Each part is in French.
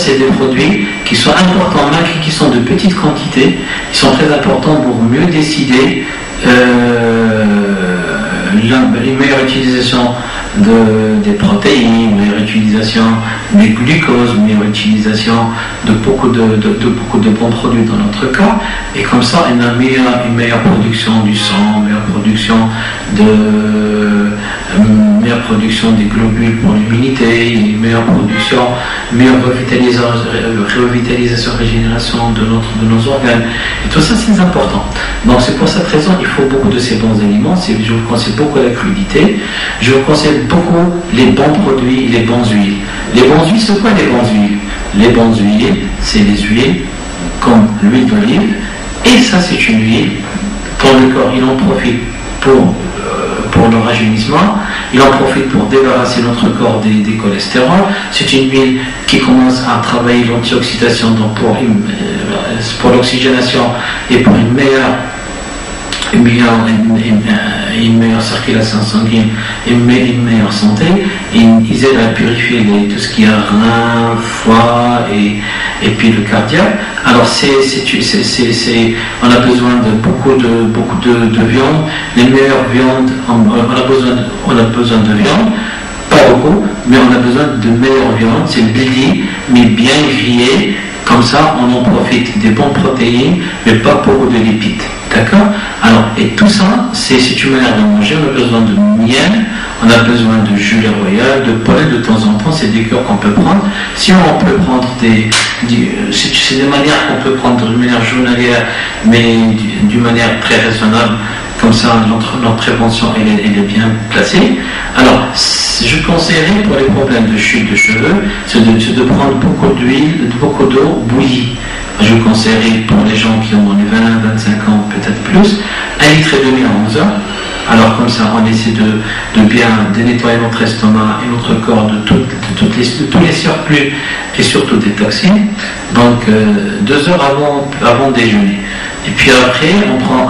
c'est des produits qui sont importants, malgré qu'ils sont de petites quantités, ils sont très importants pour mieux décider une meilleure utilisation des protéines, meilleure utilisation des glucoses, meilleure utilisation de beaucoup de bons produits dans notre corps, et comme ça on a une meilleure production du sang, meilleure production des globules pour l'immunité, une meilleure production, meilleure revitalisation, régénération de nos organes, et tout ça c'est important. Donc c'est pour cette raison il faut beaucoup de ces bons aliments. Je vous conseille beaucoup la crudité, je vous conseille beaucoup les bons produits, les bonnes huiles. Les bonnes huiles, c'est quoi les bonnes huiles? Les bonnes huiles, c'est les huiles comme l'huile d'olive, et ça c'est une huile quand le corps il en profite pour le rajeunissement, il en profite pour débarrasser notre corps des cholestérols. C'est une huile qui commence à travailler l'antioxydation, donc pour l'oxygénation et pour une meilleure circulation sanguine et une meilleure santé. Ils aident à purifier tout ce qui est rein, foie et puis le cardiaque. Alors on a besoin de beaucoup de viande. Les meilleures viandes, on a besoin de viande, pas beaucoup, mais on a besoin de meilleures viandes. C'est le blidi, mais bien grillé. Comme ça, on en profite des bonnes protéines, mais pas beaucoup de lipides. D'accord? Alors, et tout ça, c'est une manière de manger. On a besoin de miel, on a besoin de gelée royale, de pollen de temps en temps. C'est des cures qu'on peut prendre. Si on peut prendre c'est des manières qu'on peut prendre d'une manière journalière, mais d'une manière très raisonnable. Comme ça, notre prévention elle est bien placée. Alors, je conseillerais pour les problèmes de chute de cheveux, c'est de prendre beaucoup d'huile, beaucoup d'eau bouillie. Je conseillerais pour les gens qui ont 20, 25 ans, peut-être plus, 1,5 litre à 11 heures. Alors comme ça, on essaie de bien nettoyer notre estomac et notre corps de tous les surplus et surtout des toxines. Donc 2 heures avant déjeuner. Et puis après, on prend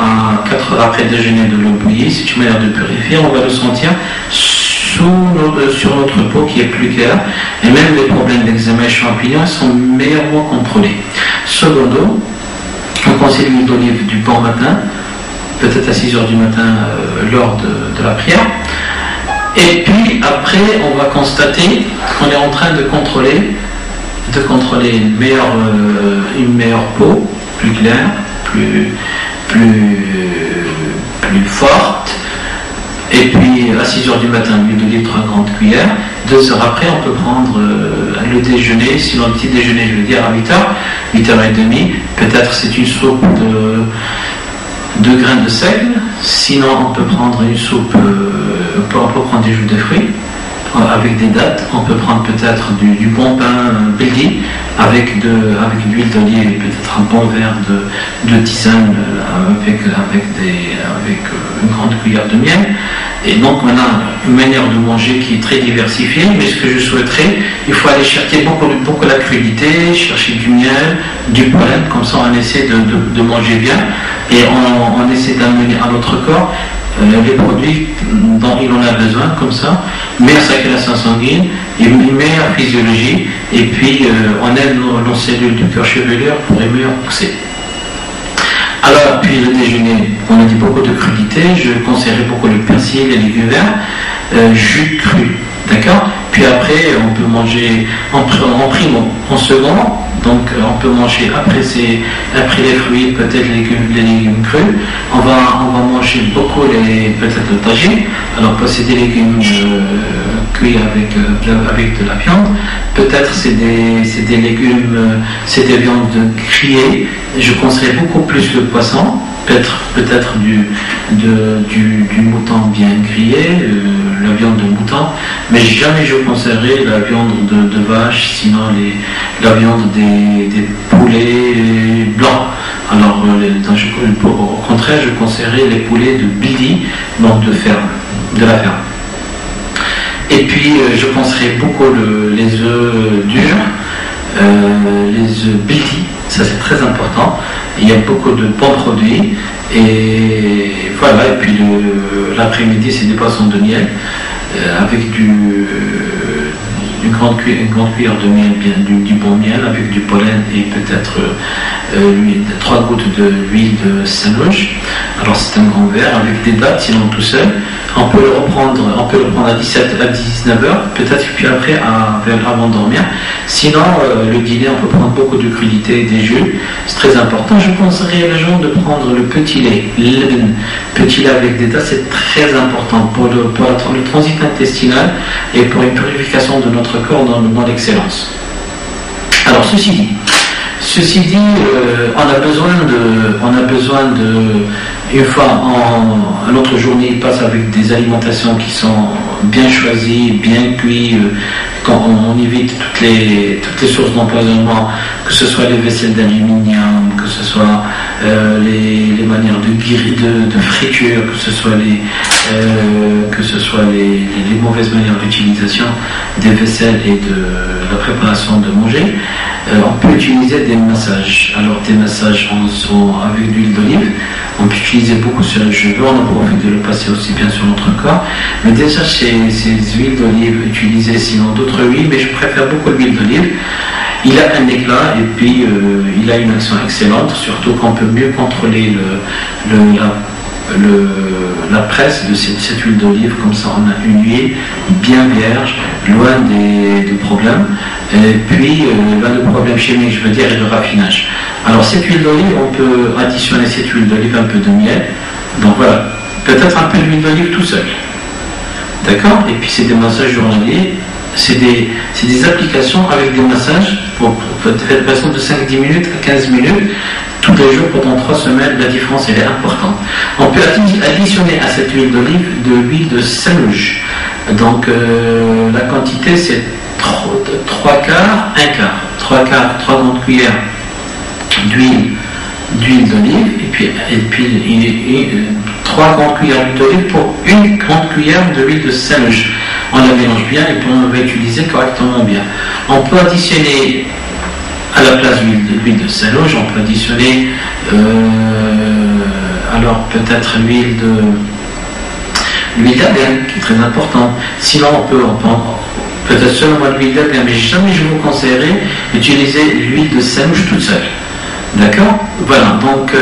4 heures après déjeuner de l'eau bouillie. C'est une manière de purifier. On va le sentir sur notre peau qui est plus claire. Et même les problèmes d'eczéma et champignons sont meilleurement contrôlés. Secondo, on conseille l'huile d'olive du bon matin, peut-être à 6 heures du matin lors de la prière. Et puis après, on va constater qu'on est en train de contrôler une meilleure peau, plus claire, plus forte. Et puis à 6 heures du matin, l'huile d'olive 3 grandes cuillères. 2 heures après, on peut prendre le déjeuner, sinon le petit déjeuner, je veux dire à 8h30. Peut-être c'est une soupe de graines de seigle. Sinon, on peut prendre une soupe, on peut prendre du jus de fruits avec des dattes. On peut prendre peut-être du bon pain belgi avec de l'huile d'olive et peut-être un bon verre de tisane avec une grande cuillère de miel. Et donc on a une manière de manger qui est très diversifiée, mais ce que je souhaiterais, il faut aller chercher beaucoup la crudité, chercher du miel, du pollen, comme ça on essaie de manger bien et on essaie d'amener à notre corps les produits dont il en a besoin, comme ça, meilleure circulation sanguine, une meilleure physiologie, et puis on aide nos cellules du cœur chevelu pour les meilleures pousser. Alors, puis le déjeuner, on a dit beaucoup de crudité, je conseillerais beaucoup le persil, les légumes verts, jus cru, d'accord? Puis après, on peut manger en prime, en second, donc on peut manger après les fruits, peut-être les légumes crus. On va manger beaucoup peut-être le tagine, alors c'est des légumes cuits avec de la viande. Peut-être c'est des légumes, c'est des viandes grillées. Je conseillerais beaucoup plus le poisson, peut-être du mouton bien grillé, la viande de mouton, mais jamais je conseillerais la viande de vache, sinon la viande des poulets blancs. Alors au contraire, je conseillerais les poulets de Billy, donc de la ferme. Et puis je conseillerais beaucoup les œufs durs, les œufs Billy, ça c'est très important. Il y a beaucoup de bons produits et voilà. Et puis l'après-midi c'est des poissons de miel avec une grande cuillère de miel, du bon miel avec du pollen et peut-être 3 gouttes d'huile de Saint-Loge. Alors c'est un grand verre avec des dattes, sinon tout seul. On peut le reprendre à 17 à 19 heures, peut-être puis après avant de dormir. Sinon, le dîner, on peut prendre beaucoup de crudités et des jus. C'est très important. Je conseillerais aux gens de prendre le petit lait. Petit lait avec des dattes, c'est très important pour le transit intestinal et pour une purification de notre corps dans l'excellence. Alors, ceci dit, on a besoin de une fois l'autre journée, il passe avec des alimentations qui sont bien choisies, bien cuites, quand on évite toutes les sources d'empoisonnement, que ce soit les vaisselles d'aluminium, que ce soit les manières de friture, que ce soit les mauvaises manières d'utilisation des vaisselles et de la préparation de manger. On peut utiliser des massages. Alors des massages avec de l'huile d'olive. On peut utiliser beaucoup sur les cheveux, on en profite de le passer aussi bien sur notre corps. Mais déjà ces huiles d'olive utilisées, sinon d'autres huiles, mais je préfère beaucoup l'huile d'olive. Il a un éclat et puis il a une action excellente, surtout qu'on peut mieux contrôler la presse de cette huile d'olive. Comme ça on a une huile bien vierge, loin des problèmes, et puis loin de problèmes chimiques, je veux dire, et de raffinage. Alors cette huile d'olive, on peut additionner cette huile d'olive un peu de miel, donc voilà, peut-être un peu d'huile d'olive tout seul, d'accord. Et puis c'est des massages journaliers, c'est des applications avec des massages pour faire façon de 5-10 minutes à 15 minutes tous les jours pendant 3 semaines. La différence elle est importante. On peut additionner à cette huile d'olive de l'huile de Saint-Loge. Donc la quantité c'est 3 quarts, 1 quart, 3 quarts, 3 grandes cuillères d'huile d'olive et puis 3 grandes cuillères d'huile d'olive pour 1 grande cuillère de l'huile de Saint-Loge. On la mélange bien et puis on va utiliser correctement bien. On peut additionner à la place de l'huile de Saint-Loge, on peut additionner alors peut-être l'huile d'argan qui est très important. Sinon on peut peut-être seulement l'huile d'argan, mais jamais je vous conseillerais d'utiliser l'huile de Saint-Loge toute seule. D'accord. Voilà, donc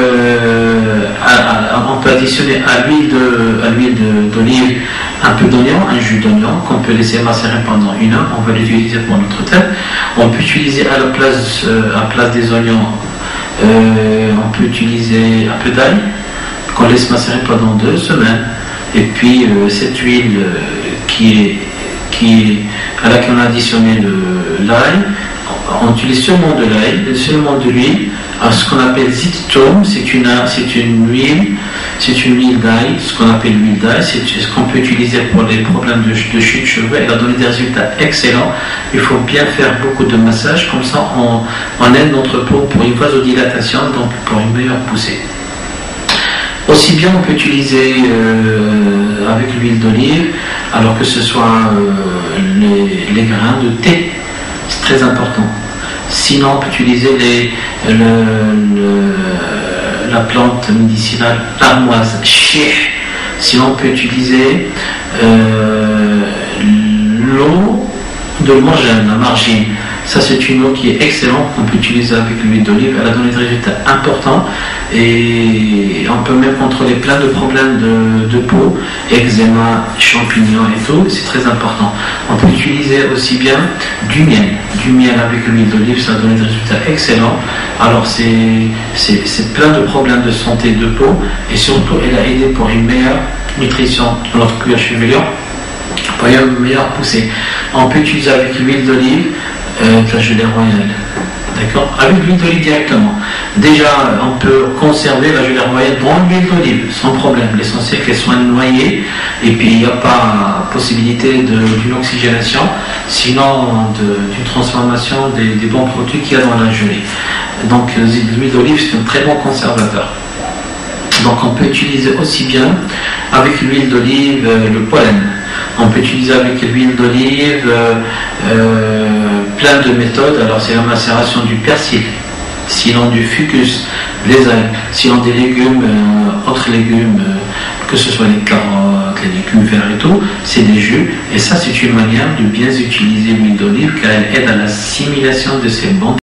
on peut additionner à l'huile d'olive un peu d'oignon, un jus d'oignon qu'on peut laisser macérer pendant 1 heure. On va l'utiliser pour notre tête. On peut utiliser à la place des oignons, on peut utiliser un peu d'ail qu'on laisse macérer pendant 2 semaines. Et puis cette huile à laquelle on a additionné l'ail, on utilise seulement de l'ail, seulement de l'huile. Alors, ce qu'on appelle zittom, c'est une huile d'ail, ce qu'on appelle l'huile d'ail, c'est ce qu'on peut utiliser pour les problèmes de chute de cheveux. Elle a donné des résultats excellents. Il faut bien faire beaucoup de massages, comme ça on aide notre peau pour une vasodilatation, donc pour une meilleure poussée. Aussi bien on peut utiliser avec l'huile d'olive, alors que ce soit les grains de thé, c'est très important. Sinon, on peut utiliser la plante médicinale armoise, chih. Sinon, on peut utiliser l'eau de margine, la margine. Ça, c'est une eau qui est excellente, qu'on peut utiliser avec l'huile d'olive. Elle a donné des résultats importants et on peut même contrôler plein de problèmes de peau, eczéma, champignons et tout. C'est très important. On peut utiliser aussi bien du miel avec l'huile d'olive. Ça a donné des résultats excellents. Alors, c'est plein de problèmes de santé de peau et surtout, elle a aidé pour une meilleure nutrition de notre cuir chevelu, pour une meilleure poussée. On peut utiliser avec l'huile d'olive la gelée royale, d'accord, avec l'huile d'olive directement. Déjà, on peut conserver la gelée royale dans l'huile d'olive sans problème. L'essentiel qu'elle soit noyée et puis il n'y a pas possibilité d'une oxygénation, sinon d'une transformation des bons produits qu'il y a dans la gelée. Donc l'huile d'olive c'est un très bon conservateur. Donc on peut utiliser aussi bien avec l'huile d'olive le pollen. On peut utiliser avec l'huile d'olive plein de méthodes. Alors c'est la macération du persil, sinon du fucus, les algues, sinon des légumes, autres légumes, que ce soit les carottes, les cullères et tout, c'est des jus. Et ça, c'est une manière de bien utiliser l'huile d'olive car elle aide à l'assimilation de ces bons